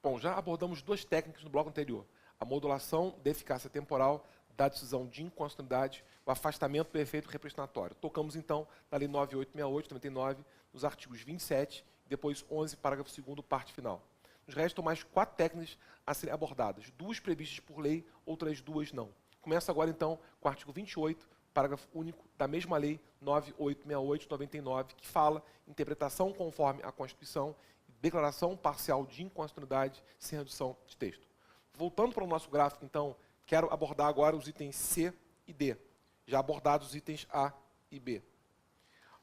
Bom, já abordamos duas técnicas no bloco anterior. A modulação de eficácia temporal da decisão de inconstitucionalidade, o afastamento do efeito representatório. Tocamos, então, na Lei 9868/99, nos artigos 27 e depois 11, parágrafo 2º, parte final. Nos restam mais 4 técnicas a serem abordadas, 2 previstas por lei, outras 2 não. Começa agora, então, com o artigo 28, parágrafo único da mesma Lei 9868/99, que fala interpretação conforme a Constituição e declaração parcial de inconstitucionalidade sem redução de texto. Voltando para o nosso gráfico, então, quero abordar agora os itens C e D, já abordados os itens A e B.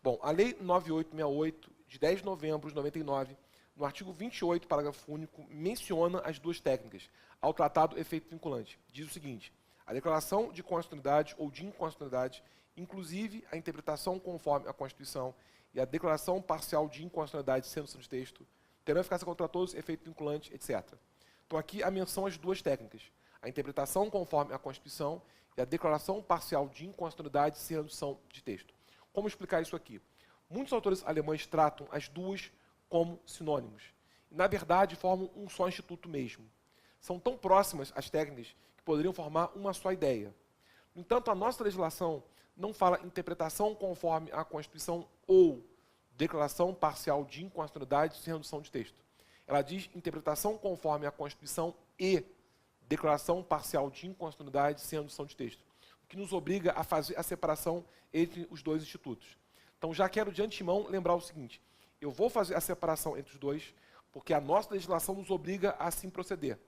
Bom, a Lei 9868, de 10 de novembro de 99, no artigo 28, parágrafo único, menciona as 2 técnicas ao tratado efeito vinculante. Diz o seguinte: a declaração de constitucionalidade ou de inconstitucionalidade, inclusive a interpretação conforme a Constituição e a declaração parcial de inconstitucionalidade sem redução de texto, terão eficácia contra todos, efeito vinculante, etc. Então, aqui a menção às 2 técnicas: a interpretação conforme a Constituição e a declaração parcial de inconstitucionalidade sem redução de texto. Como explicar isso aqui? Muitos autores alemães tratam as 2 como sinônimos. E, na verdade, formam um só instituto mesmo. São tão próximas as técnicas que poderiam formar uma só ideia. No entanto, a nossa legislação não fala interpretação conforme a Constituição ou declaração parcial de inconstitucionalidade sem redução de texto. Ela diz interpretação conforme a Constituição e declaração parcial de inconstitucionalidade sem redução de texto, o que nos obriga a fazer a separação entre os 2 institutos. Então, já quero de antemão lembrar o seguinte: eu vou fazer a separação entre os 2, porque a nossa legislação nos obriga a assim proceder.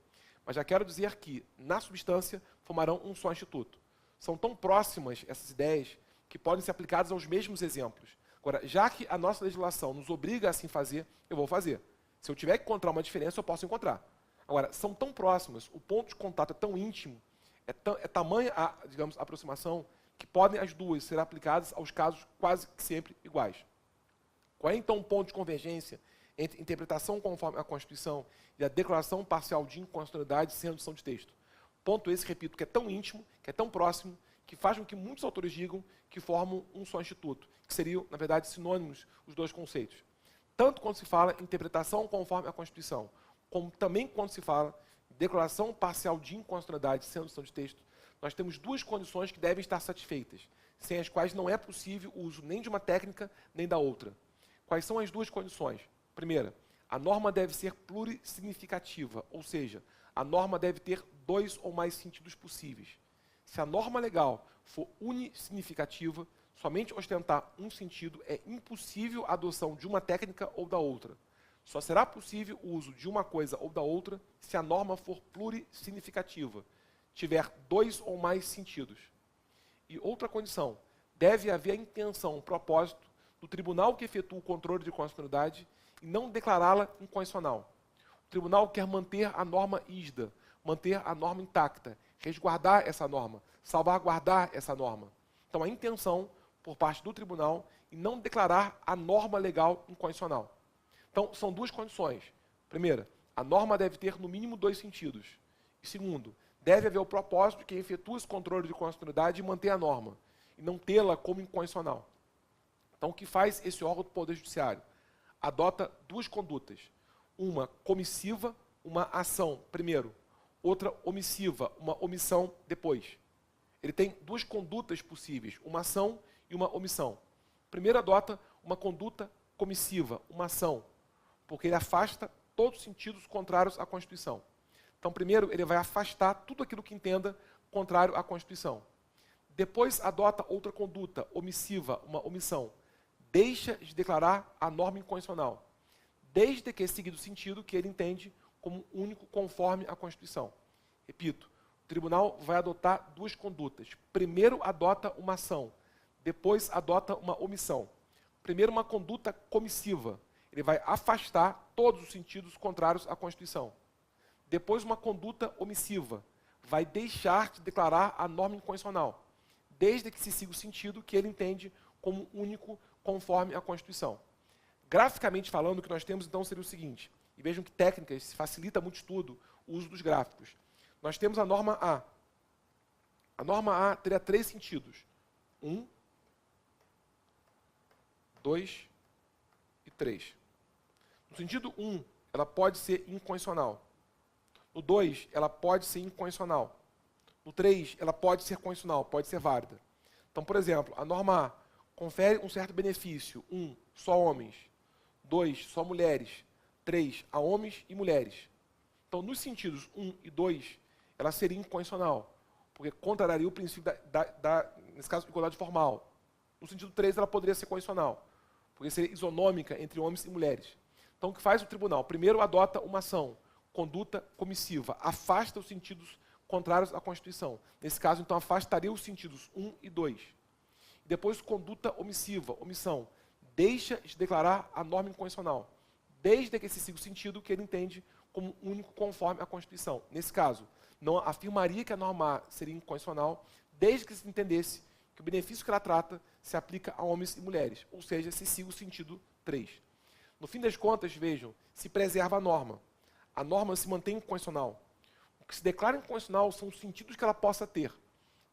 Mas já quero dizer que, na substância, formarão um só instituto. São tão próximas essas ideias que podem ser aplicadas aos mesmos exemplos. Agora, já que a nossa legislação nos obriga a assim fazer, eu vou fazer. Se eu tiver que encontrar uma diferença, eu posso encontrar. Agora, são tão próximas, o ponto de contato é tão íntimo, é tamanha a, digamos, aproximação, que podem as 2 ser aplicadas aos casos quase que sempre iguais. Qual é, então, o ponto de convergência entre interpretação conforme a Constituição e a declaração parcial de inconstitucionalidade sem redução de texto? Ponto esse, repito, que é tão íntimo, que é tão próximo, que faz com que muitos autores digam que formam um só instituto, que seriam, na verdade, sinônimos os 2 conceitos. Tanto quando se fala em interpretação conforme a Constituição, como também quando se fala em declaração parcial de inconstitucionalidade sem redução de texto, nós temos 2 condições que devem estar satisfeitas, sem as quais não é possível o uso nem de uma técnica, nem da outra. Quais são as 2 condições? Primeira, a norma deve ser plurissignificativa, ou seja, a norma deve ter 2 ou mais sentidos possíveis. Se a norma legal for unissignificativa, somente ostentar um sentido, é impossível a adoção de uma técnica ou da outra. Só será possível o uso de uma coisa ou da outra se a norma for plurissignificativa, tiver 2 ou mais sentidos. E outra condição, deve haver a intenção, o propósito do tribunal que efetua o controle de constitucionalidade e não declará-la inconstitucional. O tribunal quer manter a norma rígida, manter a norma intacta, resguardar essa norma, salvaguardar essa norma. Então, a intenção por parte do tribunal e não declarar a norma legal inconstitucional. Então, são 2 condições. Primeira, a norma deve ter no mínimo 2 sentidos. E segundo, deve haver o propósito de quem efetua esse controle de constitucionalidade e manter a norma, e não tê-la como inconstitucional. Então, o que faz esse órgão do Poder Judiciário? Adota 2 condutas. Uma comissiva, uma ação primeiro. Outra omissiva, uma omissão depois. Ele tem 2 condutas possíveis, uma ação e uma omissão. Primeiro adota uma conduta comissiva, uma ação, porque ele afasta todos os sentidos contrários à Constituição. Então, primeiro, ele vai afastar tudo aquilo que entenda contrário à Constituição. Depois adota outra conduta, omissiva, uma omissão. Deixa de declarar a norma inconstitucional, desde que siga o sentido que ele entende como único conforme à Constituição. Repito, o tribunal vai adotar 2 condutas. Primeiro adota uma ação, depois adota uma omissão. Primeiro, uma conduta comissiva. Ele vai afastar todos os sentidos contrários à Constituição. Depois, uma conduta omissiva. Vai deixar de declarar a norma inconstitucional, desde que se siga o sentido que ele entende como único conforme à Constituição. Graficamente falando, o que nós temos então seria o seguinte, e vejam que técnicas facilita muito estudo o uso dos gráficos. Nós temos a norma A. A norma A teria 3 sentidos. 1, 2 e 3. No sentido 1, ela pode ser inconstitucional. No 2, ela pode ser incondicional. No 3, ela pode ser condicional, pode ser válida. Então, por exemplo, a norma A confere um certo benefício. 1, só homens. 2, só mulheres. 3, a homens e mulheres. Então, nos sentidos 1 e 2, ela seria incondicional, porque contrariaria o princípio nesse caso, igualdade formal. No sentido 3, ela poderia ser condicional, porque seria isonômica entre homens e mulheres. Então, o que faz o tribunal? Primeiro, adota uma ação, conduta comissiva, afasta os sentidos contrários à Constituição. Nesse caso, então, afastaria os sentidos 1 e 2. Depois, conduta omissiva, omissão, deixa de declarar a norma incondicional, desde que esse siga o sentido que ele entende como único conforme à Constituição. Nesse caso, não afirmaria que a norma A seria incondicional, desde que se entendesse que o benefício que ela trata se aplica a homens e mulheres, ou seja, se siga o sentido 3. No fim das contas, vejam, se preserva a norma. A norma se mantém incondicional. O que se declara incondicional são os sentidos que ela possa ter.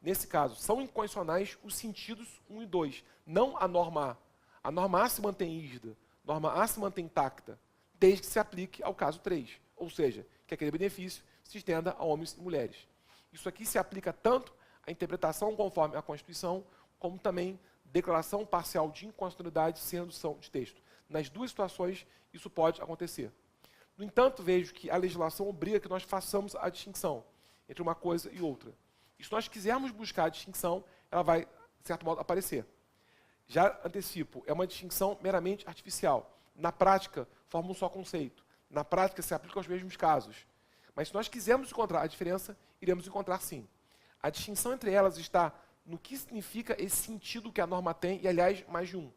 Nesse caso, são incondicionais os sentidos 1 e 2, não a norma A. A norma A se mantém rígida, a norma A se mantém intacta, desde que se aplique ao caso 3, ou seja, que aquele benefício se estenda a homens e mulheres. Isso aqui se aplica tanto à interpretação conforme a Constituição, como também declaração parcial de inconstitucionalidade sem redução de texto. Nas duas situações, isso pode acontecer. No entanto, vejo que a legislação obriga que nós façamos a distinção entre uma coisa e outra. E se nós quisermos buscar a distinção, ela vai, de certo modo, aparecer. Já antecipo, é uma distinção meramente artificial. Na prática, forma um só conceito. Na prática, se aplica aos mesmos casos. Mas se nós quisermos encontrar a diferença, iremos encontrar sim. A distinção entre elas está no que significa esse sentido que a norma tem, e, aliás, mais de um.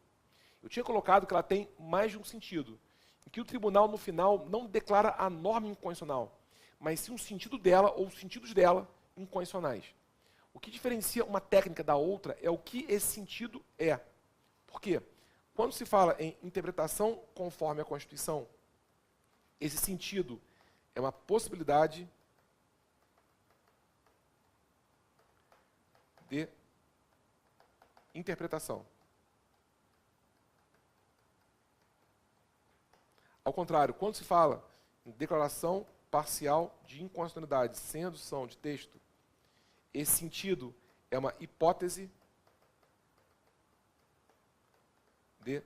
Eu tinha colocado que ela tem mais de um sentido, em que o tribunal, no final, não declara a norma incondicional, mas sim o sentido dela ou os sentidos dela incondicionais. O que diferencia uma técnica da outra é o que esse sentido é. Por quê? Quando se fala em interpretação conforme a Constituição, esse sentido é uma possibilidade de interpretação. Ao contrário, quando se fala em declaração parcial de inconstitucionalidade sem redução de texto, esse sentido é uma hipótese de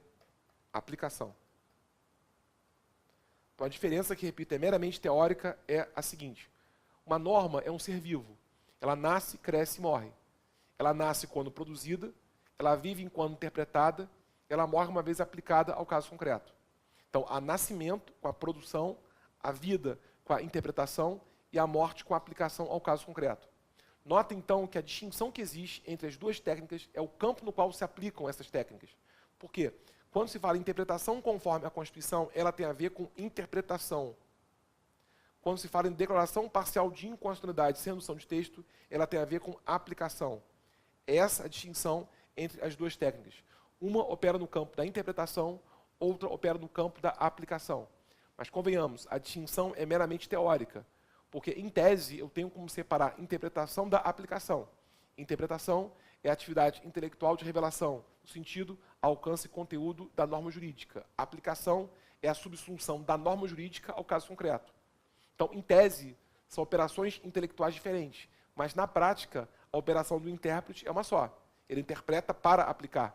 aplicação. Então, a diferença, que repito, é meramente teórica, é a seguinte. Uma norma é um ser vivo. Ela nasce, cresce e morre. Ela nasce quando produzida, ela vive enquanto interpretada, ela morre uma vez aplicada ao caso concreto. Então, há nascimento com a produção, a vida com a interpretação e a morte com a aplicação ao caso concreto. Nota, então, que a distinção que existe entre as duas técnicas é o campo no qual se aplicam essas técnicas. Por quê? Quando se fala em interpretação conforme a Constituição, ela tem a ver com interpretação. Quando se fala em declaração parcial de inconstitucionalidade sem redução de texto, ela tem a ver com aplicação. Essa é a distinção entre as duas técnicas. Uma opera no campo da interpretação, outra opera no campo da aplicação. Mas convenhamos, a distinção é meramente teórica, porque, em tese, eu tenho como separar interpretação da aplicação. Interpretação é a atividade intelectual de revelação, no sentido, alcance e conteúdo da norma jurídica. A aplicação é a subsunção da norma jurídica ao caso concreto. Então, em tese, são operações intelectuais diferentes, mas, na prática, a operação do intérprete é uma só. Ele interpreta para aplicar.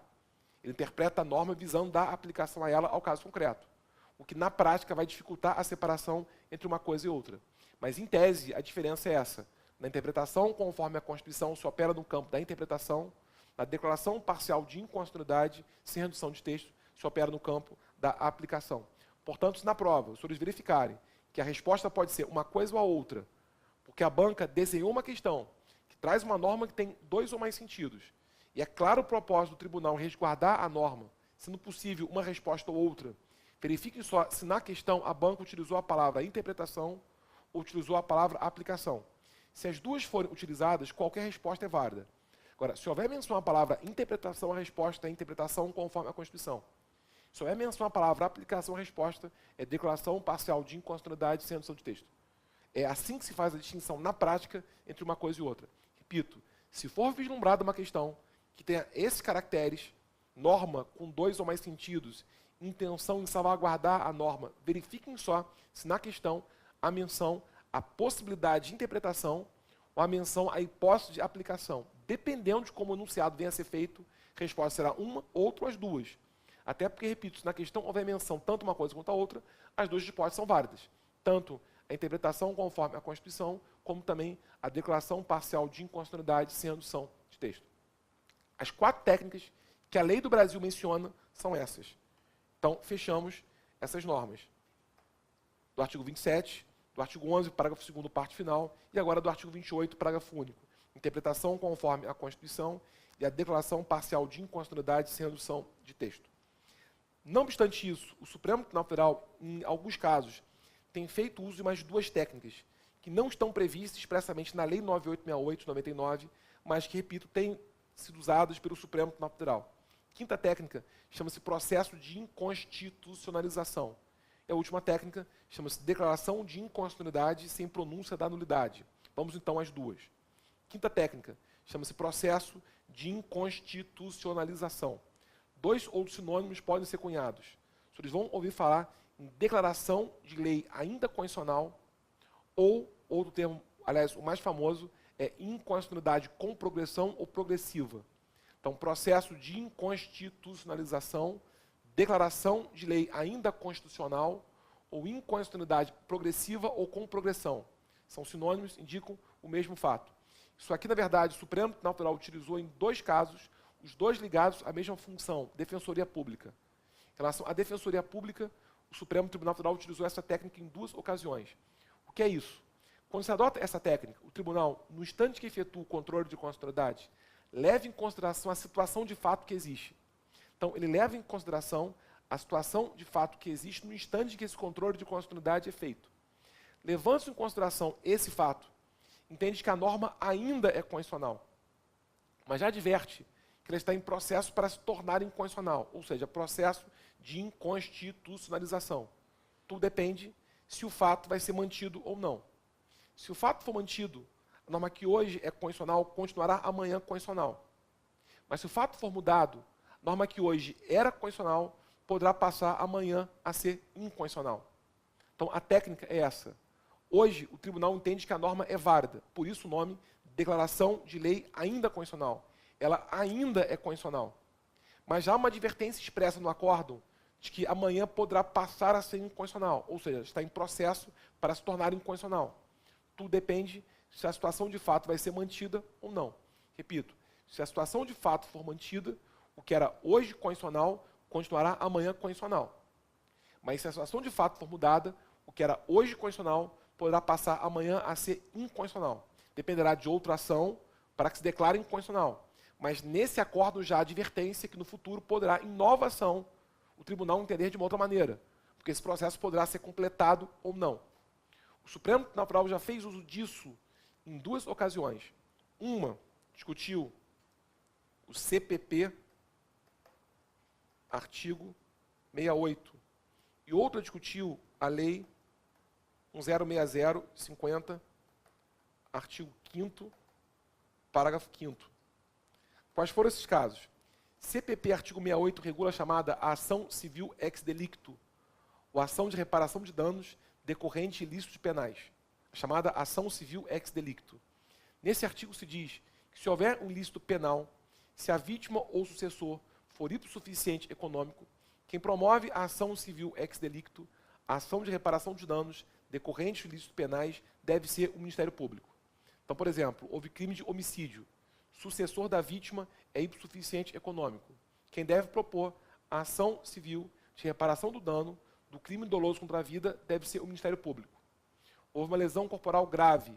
Ele interpreta a norma visando dar aplicação a ela ao caso concreto, o que, na prática, vai dificultar a separação entre uma coisa e outra. Mas, em tese, a diferença é essa. Na interpretação, conforme a Constituição, se opera no campo da interpretação. Na declaração parcial de inconstitucionalidade, sem redução de texto, se opera no campo da aplicação. Portanto, se na prova os senhores verificarem que a resposta pode ser uma coisa ou a outra, porque a banca desenhou uma questão que traz uma norma que tem dois ou mais sentidos, e é claro o propósito do tribunal resguardar a norma, sendo possível uma resposta ou outra, verifiquem só se na questão a banca utilizou a palavra interpretação ou utilizou a palavra aplicação. Se as duas forem utilizadas, qualquer resposta é válida. Agora, se houver menção a palavra interpretação, a resposta é interpretação conforme a Constituição. Se houver menção a palavra aplicação, a resposta é declaração parcial de inconstitucionalidade sem redução de texto. É assim que se faz a distinção na prática entre uma coisa e outra. Repito, se for vislumbrada uma questão que tenha esses caracteres, norma com dois ou mais sentidos, intenção em salvaguardar a norma, verifiquem só se na questão há menção a possibilidade de interpretação ou a menção à hipótese de aplicação. Dependendo de como o enunciado venha a ser feito, a resposta será uma, outra ou as duas. Até porque, repito, se na questão houver menção tanto uma coisa quanto a outra, as duas hipóteses são válidas. Tanto a interpretação conforme a Constituição, como também a declaração parcial de inconstitucionalidade sem redução de texto. As 4 técnicas que a lei do Brasil menciona são essas. Então, fechamos essas normas. Do artigo 27, do artigo 11, parágrafo 2º, parte final, e agora do artigo 28, parágrafo único. Interpretação conforme a Constituição e a declaração parcial de inconstitucionalidade sem redução de texto. Não obstante isso, o Supremo Tribunal Federal, em alguns casos, tem feito uso de mais 2 técnicas, que não estão previstas expressamente na Lei 9868 de 99, mas que, repito, têm sido usadas pelo Supremo Tribunal Federal. Quinta técnica chama-se processo de inconstitucionalização. E a última técnica chama-se declaração de inconstitucionalidade sem pronúncia da nulidade. Vamos então às 2. Quinta técnica chama-se processo de inconstitucionalização. 2 outros sinônimos podem ser cunhados. Vocês vão ouvir falar em declaração de lei ainda constitucional ou, outro termo, aliás, o mais famoso, é inconstitucionalidade com progressão ou progressiva. Então, processo de inconstitucionalização, declaração de lei ainda constitucional ou inconstitucionalidade progressiva ou com progressão. São sinônimos, indicam o mesmo fato. Isso aqui, na verdade, o Supremo Tribunal Federal utilizou em 2 casos, os 2 ligados à mesma função, Defensoria Pública. Em relação à Defensoria Pública, o Supremo Tribunal Federal utilizou essa técnica em 2 ocasiões. O que é isso? Quando se adota essa técnica, o tribunal, no instante que efetua o controle de constitucionalidade, leva em consideração a situação de fato que existe. Então, ele leva em consideração a situação de fato que existe no instante que esse controle de constitucionalidade é feito. Levando-se em consideração esse fato, entende que a norma ainda é constitucional, mas já adverte que ela está em processo para se tornar inconstitucional, ou seja, processo de inconstitucionalização. Tudo depende se o fato vai ser mantido ou não. Se o fato for mantido, a norma que hoje é constitucional continuará amanhã constitucional. Mas se o fato for mudado, a norma que hoje era constitucional poderá passar amanhã a ser inconstitucional. Então, a técnica é essa. Hoje, o tribunal entende que a norma é válida, por isso o nome Declaração de Lei ainda constitucional. Ela ainda é constitucional. Mas já há uma advertência expressa no acórdão de que amanhã poderá passar a ser inconstitucional, ou seja, está em processo para se tornar inconstitucional. Tudo depende se a situação de fato vai ser mantida ou não. Repito, se a situação de fato for mantida, o que era hoje constitucional continuará amanhã constitucional. Mas se a situação de fato for mudada, o que era hoje constitucional poderá passar amanhã a ser inconstitucional. Dependerá de outra ação para que se declare inconstitucional. Mas nesse acordo já há advertência que no futuro poderá, em nova ação, o tribunal entender de uma outra maneira, porque esse processo poderá ser completado ou não. O Supremo Tribunal Federal já fez uso disso em 2 ocasiões. Uma, discutiu o CPP, artigo 68, e outra discutiu a Lei 1060-50, artigo 5º, parágrafo 5º. Quais foram esses casos? CPP, artigo 68, regula a chamada ação civil ex delicto, ou ação de reparação de danos decorrente de ilícitos penais, a chamada ação civil ex delicto. Nesse artigo se diz que se houver um ilícito penal, se a vítima ou sucessor for hipossuficiente econômico, quem promove a ação civil ex delicto, a ação de reparação de danos decorrentes de ilícitos penais, deve ser o Ministério Público. Então, por exemplo, houve crime de homicídio, sucessor da vítima é hipossuficiente econômico. Quem deve propor a ação civil de reparação do dano do crime doloso contra a vida deve ser o Ministério Público. Houve uma lesão corporal grave,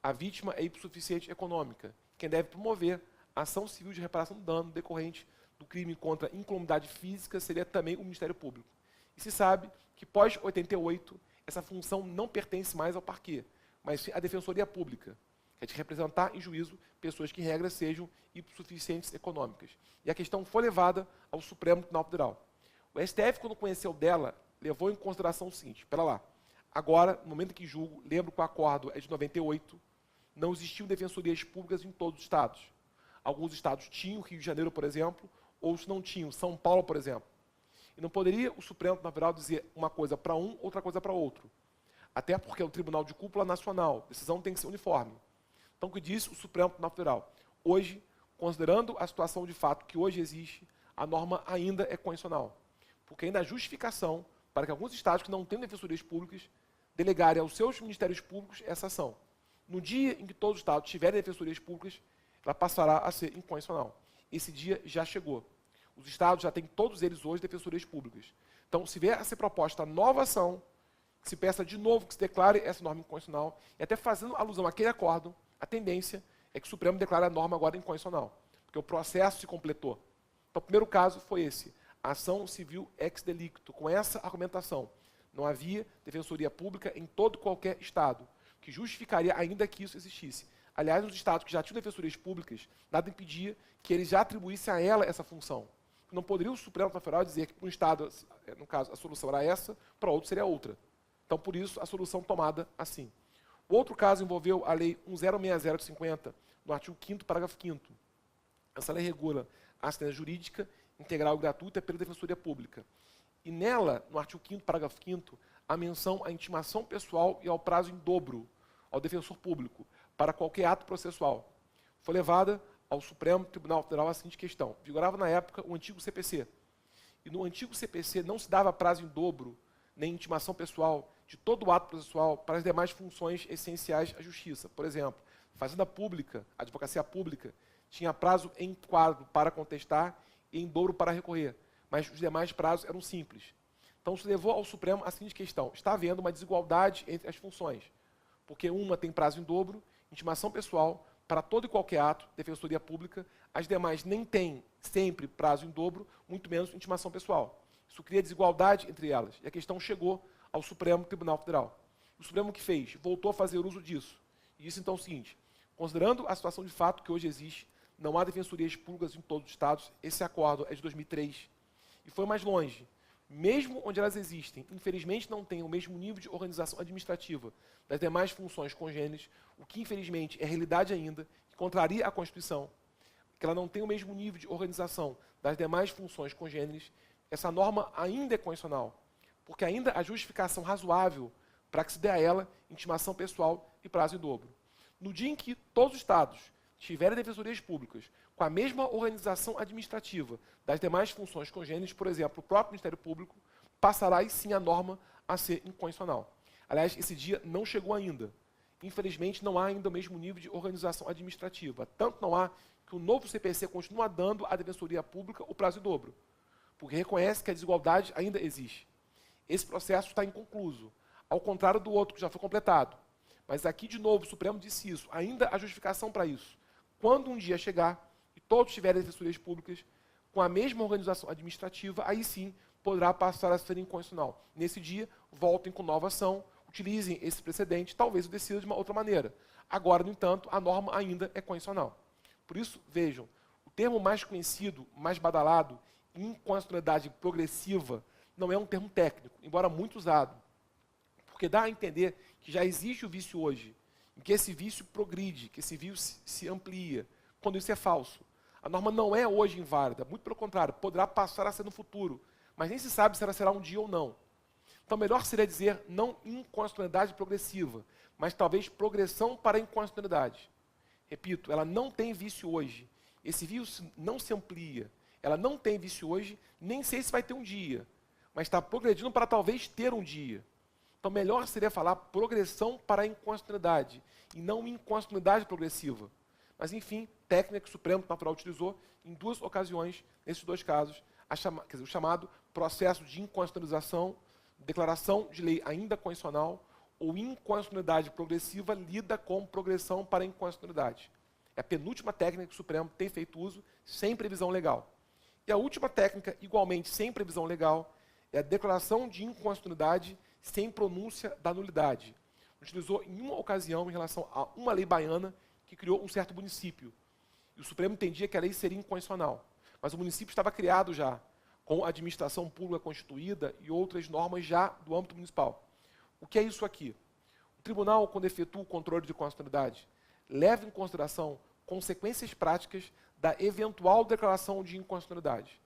a vítima é hipossuficiente econômica. Quem deve promover a ação civil de reparação do dano decorrente do crime contra incolumidade física seria também o Ministério Público. E se sabe que pós-88, essa função não pertence mais ao parquê, mas à Defensoria Pública, que é de representar em juízo pessoas que, em regra, sejam hipossuficientes econômicas. E a questão foi levada ao Supremo Tribunal Federal. O STF, quando conheceu dela, levou em consideração o seguinte: espera lá, agora, no momento em que julgo, lembro que o acordo é de 98, não existiam defensorias públicas em todos os estados. Alguns estados tinham, Rio de Janeiro, por exemplo, outros não tinham, São Paulo, por exemplo. E não poderia o Supremo Tribunal Federal dizer uma coisa para um, outra coisa para outro. Até porque é o Tribunal de Cúpula Nacional. A decisão tem que ser uniforme. Então, o que disse o Supremo Tribunal Federal? Hoje, considerando a situação de fato que hoje existe, a norma ainda é constitucional. Porque ainda há justificação para que alguns estados que não têm defensorias públicas delegarem aos seus ministérios públicos essa ação. No dia em que todos os estados tiverem defensorias públicas, ela passará a ser inconstitucional. Esse dia já chegou. Os estados já têm, todos eles hoje, defensorias públicas. Então, se vier a ser proposta nova ação, que se peça de novo que se declare essa norma inconstitucional, e até fazendo alusão àquele acórdão, a tendência é que o Supremo declare a norma agora inconstitucional, porque o processo se completou. Então, o primeiro caso foi esse, ação civil ex delicto, com essa argumentação. Não havia defensoria pública em todo e qualquer estado, que justificaria ainda que isso existisse. Aliás, nos estados que já tinham defensorias públicas, nada impedia que eles já atribuíssem a ela essa função. Não poderia o Supremo Tribunal Federal dizer que para um estado, no caso, a solução era essa, para outro seria outra. Então, por isso, a solução tomada assim. O outro caso envolveu a Lei 1060 de 50, no artigo 5º, parágrafo 5º. Essa lei regula a assistência jurídica integral e gratuita pela Defensoria Pública. E nela, no artigo 5º, parágrafo 5º, a menção à intimação pessoal e ao prazo em dobro ao defensor público para qualquer ato processual. Foi levada ao Supremo Tribunal Federal a seguinte questão. Vigorava na época o antigo CPC. E no antigo CPC não se dava prazo em dobro, nem intimação pessoal, de todo o ato processual para as demais funções essenciais à justiça. Por exemplo, Fazenda Pública, Advocacia Pública, tinha prazo em quadro para contestar e em dobro para recorrer, mas os demais prazos eram simples. Então se levou ao Supremo a seguinte questão. Está havendo uma desigualdade entre as funções, porque uma tem prazo em dobro, intimação pessoal, para todo e qualquer ato, defensoria pública, as demais nem têm sempre prazo em dobro, muito menos intimação pessoal. Isso cria desigualdade entre elas. E a questão chegou ao Supremo Tribunal Federal. O Supremo que fez? Voltou a fazer uso disso. E disse então o seguinte, considerando a situação de fato que hoje existe, não há defensorias públicas em todos os estados, esse acordo é de 2003. E foi mais longe. Mesmo onde elas existem, infelizmente não têm o mesmo nível de organização administrativa das demais funções congêneres, o que infelizmente é realidade ainda, que contraria a Constituição, que ela não tem o mesmo nível de organização das demais funções congêneres, essa norma ainda é constitucional, porque ainda há justificação razoável para que se dê a ela intimação pessoal e prazo em dobro. No dia em que todos os estados tiverem defensorias públicas com a mesma organização administrativa das demais funções congêneres, por exemplo, o próprio Ministério Público, passará aí sim a norma a ser inconstitucional. Aliás, esse dia não chegou ainda. Infelizmente, não há ainda o mesmo nível de organização administrativa. Tanto não há que o novo CPC continua dando à Defensoria Pública o prazo em dobro, porque reconhece que a desigualdade ainda existe. Esse processo está inconcluso, ao contrário do outro que já foi completado. Mas aqui, de novo, o Supremo disse isso. Ainda há justificação para isso. Quando um dia chegar e todos tiverem defensorias públicas com a mesma organização administrativa, aí sim poderá passar a ser inconstitucional. Nesse dia, voltem com nova ação, utilizem esse precedente, talvez o decidam de uma outra maneira. Agora, no entanto, a norma ainda é constitucional. Por isso, vejam, o termo mais conhecido, mais badalado, inconstitucionalidade progressiva, não é um termo técnico, embora muito usado. Porque dá a entender que já existe o vício hoje, em que esse vício progride, que esse vício se amplia, quando isso é falso. A norma não é hoje inválida, muito pelo contrário, poderá passar a ser no futuro, mas nem se sabe se ela será um dia ou não. Então, melhor seria dizer não inconstitucionalidade progressiva, mas talvez progressão para a inconstitucionalidade. Repito, ela não tem vício hoje, esse vício não se amplia, ela não tem vício hoje, nem sei se vai ter um dia, mas está progredindo para talvez ter um dia. Então, melhor seria falar progressão para a inconstitucionalidade, e não inconstitucionalidade progressiva. Mas, enfim, técnica que o Supremo Tribunal Federal utilizou em duas ocasiões, nesses dois casos, o chamado processo de inconstitucionalização, declaração de lei ainda constitucional, ou inconstitucionalidade progressiva lida com progressão para a inconstitucionalidade. É a penúltima técnica que o Supremo tem feito uso sem previsão legal. E a última técnica, igualmente sem previsão legal, é a declaração de inconstitucionalidade sem pronúncia da nulidade. Utilizou em uma ocasião em relação a uma lei baiana que criou um certo município. E o Supremo entendia que a lei seria inconstitucional. Mas o município estava criado já, com a administração pública constituída e outras normas já do âmbito municipal. O que é isso aqui? O tribunal, quando efetua o controle de constitucionalidade, leva em consideração consequências práticas da eventual declaração de inconstitucionalidade.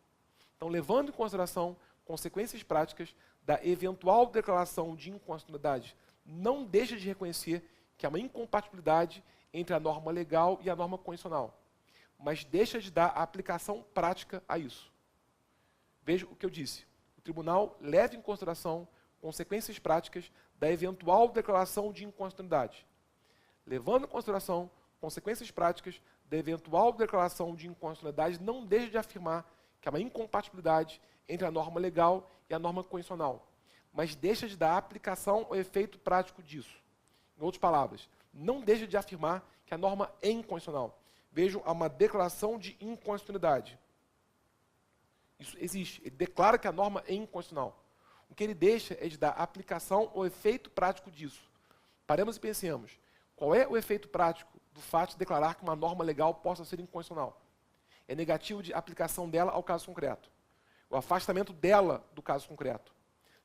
Então, levando em consideração consequências práticas da eventual declaração de inconstitucionalidade não deixa de reconhecer que há uma incompatibilidade entre a norma legal e a norma constitucional, mas deixa de dar a aplicação prática a isso. Veja o que eu disse. O tribunal leva em consideração consequências práticas da eventual declaração de inconstitucionalidade. Levando em consideração consequências práticas da eventual declaração de inconstitucionalidade, não deixa de afirmar que há uma incompatibilidade entre a norma legal e a norma constitucional, mas deixa de dar aplicação ao efeito prático disso. Em outras palavras, não deixa de afirmar que a norma é inconstitucional. Vejam, há uma declaração de inconstitucionalidade. Isso existe. Ele declara que a norma é inconstitucional. O que ele deixa é de dar aplicação ao efeito prático disso. Paremos e pensemos. Qual é o efeito prático do fato de declarar que uma norma legal possa ser inconstitucional? É negativo de aplicação dela ao caso concreto. O afastamento dela do caso concreto.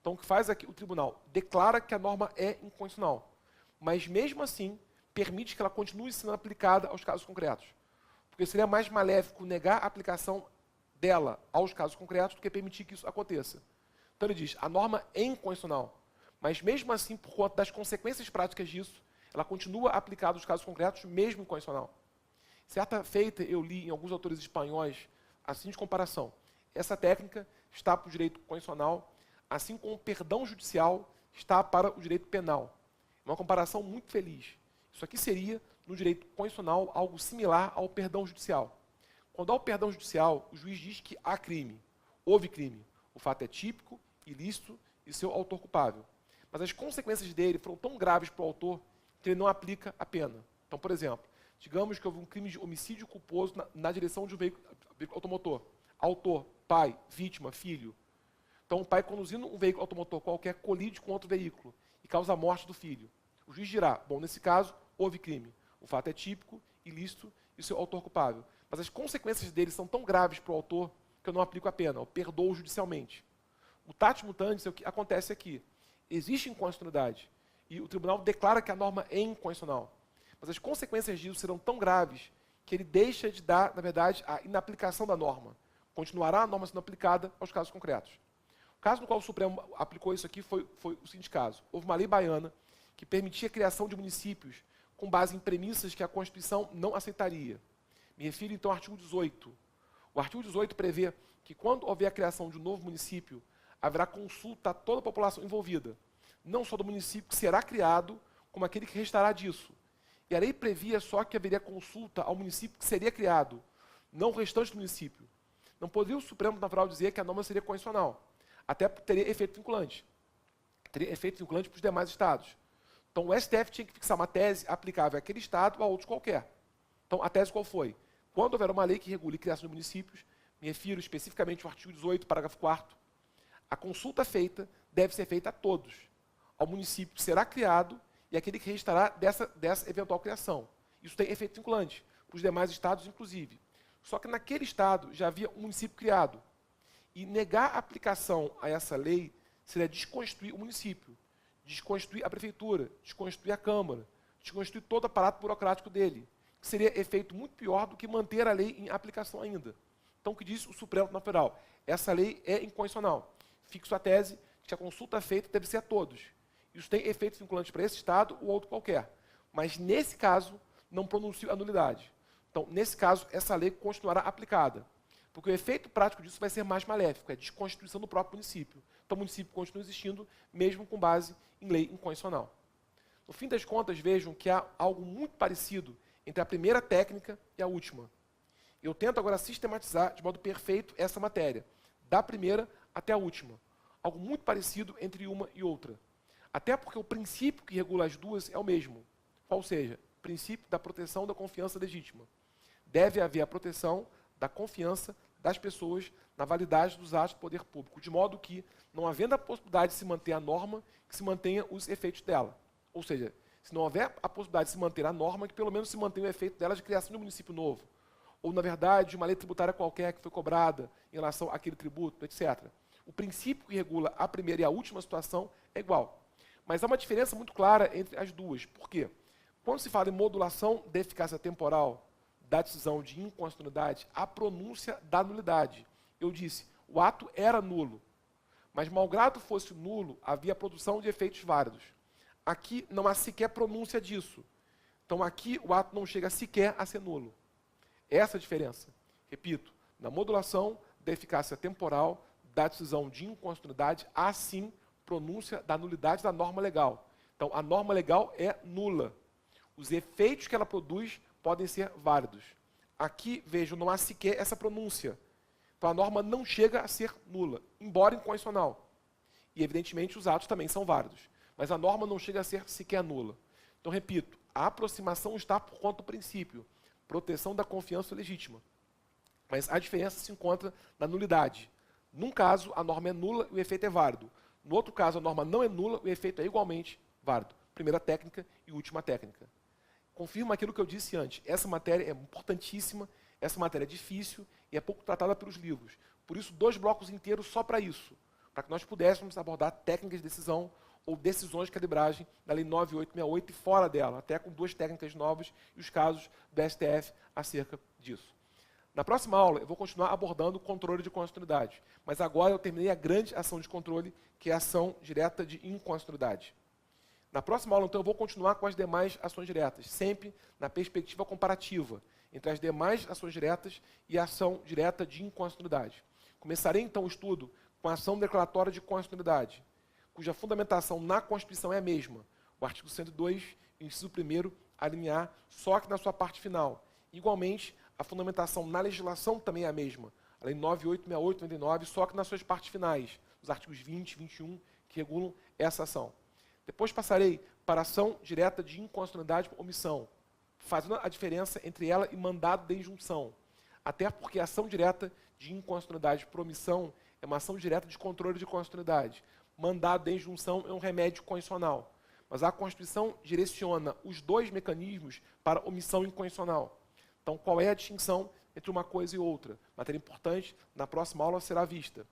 Então, o que faz aqui o tribunal? Declara que a norma é inconstitucional, mas mesmo assim permite que ela continue sendo aplicada aos casos concretos. Porque seria mais maléfico negar a aplicação dela aos casos concretos do que permitir que isso aconteça. Então ele diz, a norma é inconstitucional, mas mesmo assim, por conta das consequências práticas disso, ela continua aplicada aos casos concretos, mesmo inconstitucional. Certa feita, eu li em alguns autores espanhóis, assim de comparação. Essa técnica está para o direito constitucional, assim como o perdão judicial está para o direito penal. É uma comparação muito feliz. Isso aqui seria, no direito constitucional, algo similar ao perdão judicial. Quando há o perdão judicial, o juiz diz que há crime, houve crime. O fato é típico, ilícito e seu autor culpável. Mas as consequências dele foram tão graves para o autor que ele não aplica a pena. Então, por exemplo, digamos que houve um crime de homicídio culposo na direção de um veículo automotor. Autor, pai, vítima, filho. Então, o pai conduzindo um veículo automotor qualquer colide com outro veículo e causa a morte do filho. O juiz dirá, bom, nesse caso, houve crime. O fato é típico, ilícito e seu autor culpável. Mas as consequências dele são tão graves para o autor que eu não aplico a pena, eu perdoo judicialmente. O tatis mutandis é o que acontece aqui. Existe inconstitucionalidade e o tribunal declara que a norma é inconstitucional. Mas as consequências disso serão tão graves que ele deixa de dar, na verdade, a inaplicação da norma. Continuará a norma sendo aplicada aos casos concretos. O caso no qual o Supremo aplicou isso aqui foi o seguinte caso. Houve uma lei baiana que permitia a criação de municípios com base em premissas que a Constituição não aceitaria. Me refiro, então, ao artigo 18. O artigo 18 prevê que, quando houver a criação de um novo município, haverá consulta a toda a população envolvida, não só do município que será criado, como aquele que restará disso. E a lei previa só que haveria consulta ao município que seria criado, não o restante do município. Não poderia o Supremo, na verdade, dizer que a norma seria constitucional, até porque teria efeito vinculante. Teria efeito vinculante para os demais estados. Então, o STF tinha que fixar uma tese aplicável àquele estado ou a outros qualquer. Então, a tese qual foi? Quando houver uma lei que regule a criação de municípios, me refiro especificamente ao artigo 18, parágrafo 4º, a consulta feita deve ser feita a todos, ao município que será criado e aquele que restará dessa eventual criação. Isso tem efeito vinculante, para os demais estados, inclusive. Só que naquele estado já havia um município criado. E negar a aplicação a essa lei seria desconstituir o município, desconstituir a prefeitura, desconstituir a Câmara, desconstituir todo o aparato burocrático dele, que seria efeito muito pior do que manter a lei em aplicação ainda. Então, o que diz o Supremo Tribunal Federal? Essa lei é inconstitucional. Fixo a tese de que a consulta feita deve ser a todos. Isso tem efeitos vinculantes para esse estado ou outro qualquer. Mas, nesse caso, não pronuncia a nulidade. Então, nesse caso, essa lei continuará aplicada. Porque o efeito prático disso vai ser mais maléfico, é a desconstituição do próprio município. Então, o município continua existindo, mesmo com base em lei inconstitucional. No fim das contas, vejam que há algo muito parecido entre a primeira técnica e a última. Eu tento agora sistematizar de modo perfeito essa matéria, da primeira até a última. Algo muito parecido entre uma e outra. Até porque o princípio que regula as duas é o mesmo. Qual seja? O princípio da proteção da confiança legítima. Deve haver a proteção da confiança das pessoas na validade dos atos do poder público, de modo que, não havendo a possibilidade de se manter a norma, que se mantenha os efeitos dela. Ou seja, se não houver a possibilidade de se manter a norma, que pelo menos se mantenha o efeito dela de criação de um município novo. Ou, na verdade, de uma lei tributária qualquer que foi cobrada em relação àquele tributo, etc. O princípio que regula a primeira e a última situação é igual. Mas há uma diferença muito clara entre as duas. Por quê? Quando se fala em modulação da eficácia temporal da decisão de inconstitucionalidade, a pronúncia da nulidade. Eu disse, o ato era nulo, mas malgrado fosse nulo, havia a produção de efeitos válidos. Aqui não há sequer pronúncia disso. Então aqui o ato não chega sequer a ser nulo. Essa é a diferença. Repito, na modulação da eficácia temporal da decisão de inconstitucionalidade, há sim pronúncia da nulidade da norma legal. Então a norma legal é nula. Os efeitos que ela produz podem ser válidos. Aqui, vejo, não há sequer essa pronúncia. Então a norma não chega a ser nula, embora inconstitucional. E evidentemente os atos também são válidos. Mas a norma não chega a ser sequer nula. Então, repito, a aproximação está por conta do princípio, proteção da confiança legítima. Mas a diferença se encontra na nulidade. Num caso, a norma é nula e o efeito é válido. No outro caso, a norma não é nula e o efeito é igualmente válido. Primeira técnica e última técnica. Confirma aquilo que eu disse antes. Essa matéria é importantíssima, essa matéria é difícil e é pouco tratada pelos livros. Por isso, 2 blocos inteiros só para isso. Para que nós pudéssemos abordar técnicas de decisão ou decisões de calibragem da Lei 9868 e fora dela, até com 2 técnicas novas e os casos do STF acerca disso. Na próxima aula, eu vou continuar abordando o controle de constitucionalidade, mas agora eu terminei a grande ação de controle, que é a ação direta de inconstitucionalidade. Na próxima aula, então, eu vou continuar com as demais ações diretas, sempre na perspectiva comparativa entre as demais ações diretas e a ação direta de inconstitucionalidade. Começarei, então, o estudo com a ação declaratória de constitucionalidade, cuja fundamentação na Constituição é a mesma, o artigo 102, inciso 1º, alínea A, só que na sua parte final. Igualmente, a fundamentação na legislação também é a mesma, a Lei 9868, 99, só que nas suas partes finais, os artigos 20 e 21, que regulam essa ação. Depois passarei para a ação direta de inconstitucionalidade por omissão, fazendo a diferença entre ela e mandado de injunção. Até porque a ação direta de inconstitucionalidade por omissão é uma ação direta de controle de constitucionalidade. Mandado de injunção é um remédio constitucional. Mas a Constituição direciona os 2 mecanismos para omissão inconstitucional. Então, qual é a distinção entre uma coisa e outra? Matéria importante, na próxima aula será vista.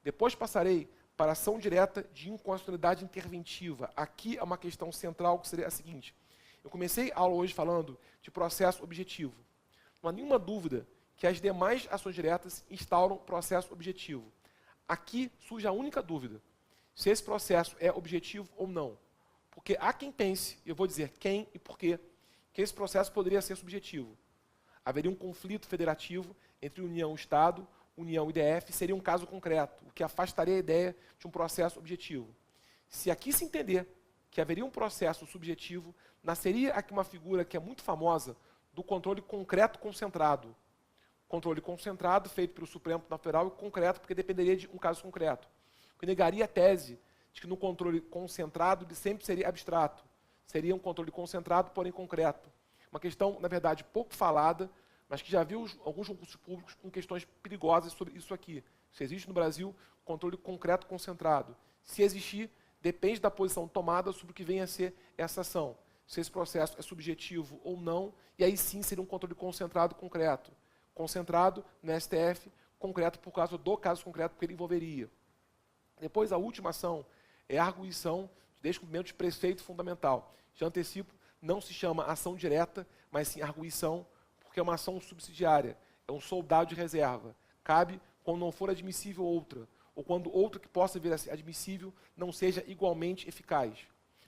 Depois passarei para a ação direta de inconstitucionalidade interventiva. Aqui é uma questão central que seria a seguinte. Eu comecei a aula hoje falando de processo objetivo. Não há nenhuma dúvida que as demais ações diretas instauram processo objetivo. Aqui surge a única dúvida, se esse processo é objetivo ou não. Porque há quem pense, e eu vou dizer quem e por quê, que esse processo poderia ser subjetivo. Haveria um conflito federativo entre União e Estado, União e DF, seria um caso concreto, o que afastaria a ideia de um processo objetivo. Se aqui se entender que haveria um processo subjetivo, nasceria aqui uma figura que é muito famosa do controle concreto concentrado. Controle concentrado feito pelo Supremo Tribunal Federal e concreto, porque dependeria de um caso concreto. Que negaria a tese de que no controle concentrado ele sempre seria abstrato. Seria um controle concentrado, porém concreto. Uma questão, na verdade, pouco falada, mas que já viu alguns concursos públicos com questões perigosas sobre isso aqui. Se existe no Brasil controle concreto concentrado. Se existir, depende da posição tomada sobre o que venha a ser essa ação. Se esse processo é subjetivo ou não, e aí sim seria um controle concentrado concreto. Concentrado no STF, concreto por causa do caso concreto que ele envolveria. Depois, a última ação é a arguição de descumprimento de preceito fundamental. Já antecipo, não se chama ação direta, mas sim arguição, porque é uma ação subsidiária, é um soldado de reserva. Cabe quando não for admissível outra, ou quando outra que possa vir a ser admissível não seja igualmente eficaz.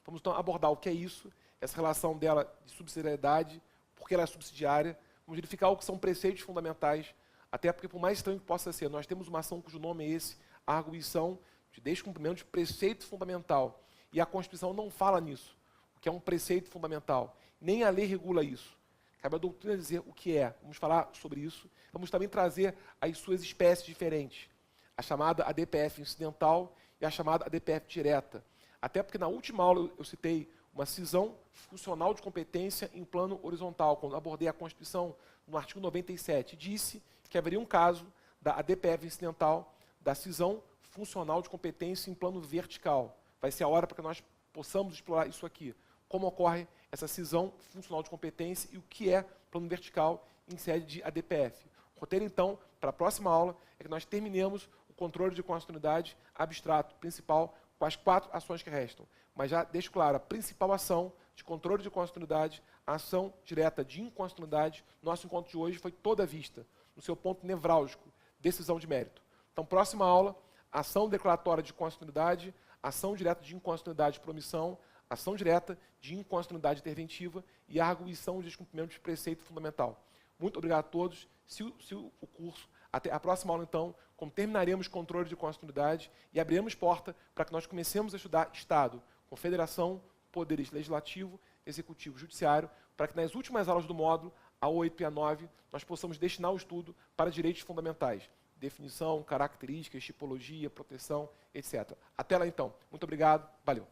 Vamos então abordar o que é isso, essa relação dela de subsidiariedade, porque ela é subsidiária. Vamos verificar o que são preceitos fundamentais, até porque, por mais estranho que possa ser, nós temos uma ação cujo nome é esse, a arguição de descumprimento de preceito fundamental. E a Constituição não fala nisso, o que é um preceito fundamental. Nem a lei regula isso. Cabe à doutrina dizer o que é. Vamos falar sobre isso. Vamos também trazer as suas espécies diferentes. A chamada ADPF incidental e a chamada ADPF direta. Até porque na última aula eu citei uma cisão funcional de competência em plano horizontal, quando abordei a Constituição no artigo 97. Disse que haveria um caso da ADPF incidental, da cisão funcional de competência em plano vertical. Vai ser a hora para que nós possamos explorar isso aqui. Como ocorre essa cisão funcional de competência e o que é plano vertical em sede de ADPF. O roteiro, então, para a próxima aula, é que nós terminemos o controle de constitucionalidade abstrato, principal, com as 4 ações que restam. Mas já deixo claro, a principal ação de controle de constitucionalidade, a ação direta de inconstitucionalidade, nosso encontro de hoje foi toda vista, no seu ponto nevrálgico, decisão de mérito. Então, próxima aula, ação declaratória de constitucionalidade, ação direta de inconstitucionalidade por omissão, ação direta de inconstitucionalidade interventiva e arguição de descumprimento de preceito fundamental. Muito obrigado a todos. Se o curso, até a próxima aula, então, como terminaremos controle de constitucionalidade e abriremos porta para que nós comecemos a estudar Estado, Confederação, poderes legislativo, executivo, judiciário, para que nas últimas aulas do módulo, A8 e A9, nós possamos destinar o estudo para direitos fundamentais, definição, características, tipologia, proteção, etc. Até lá, então. Muito obrigado. Valeu.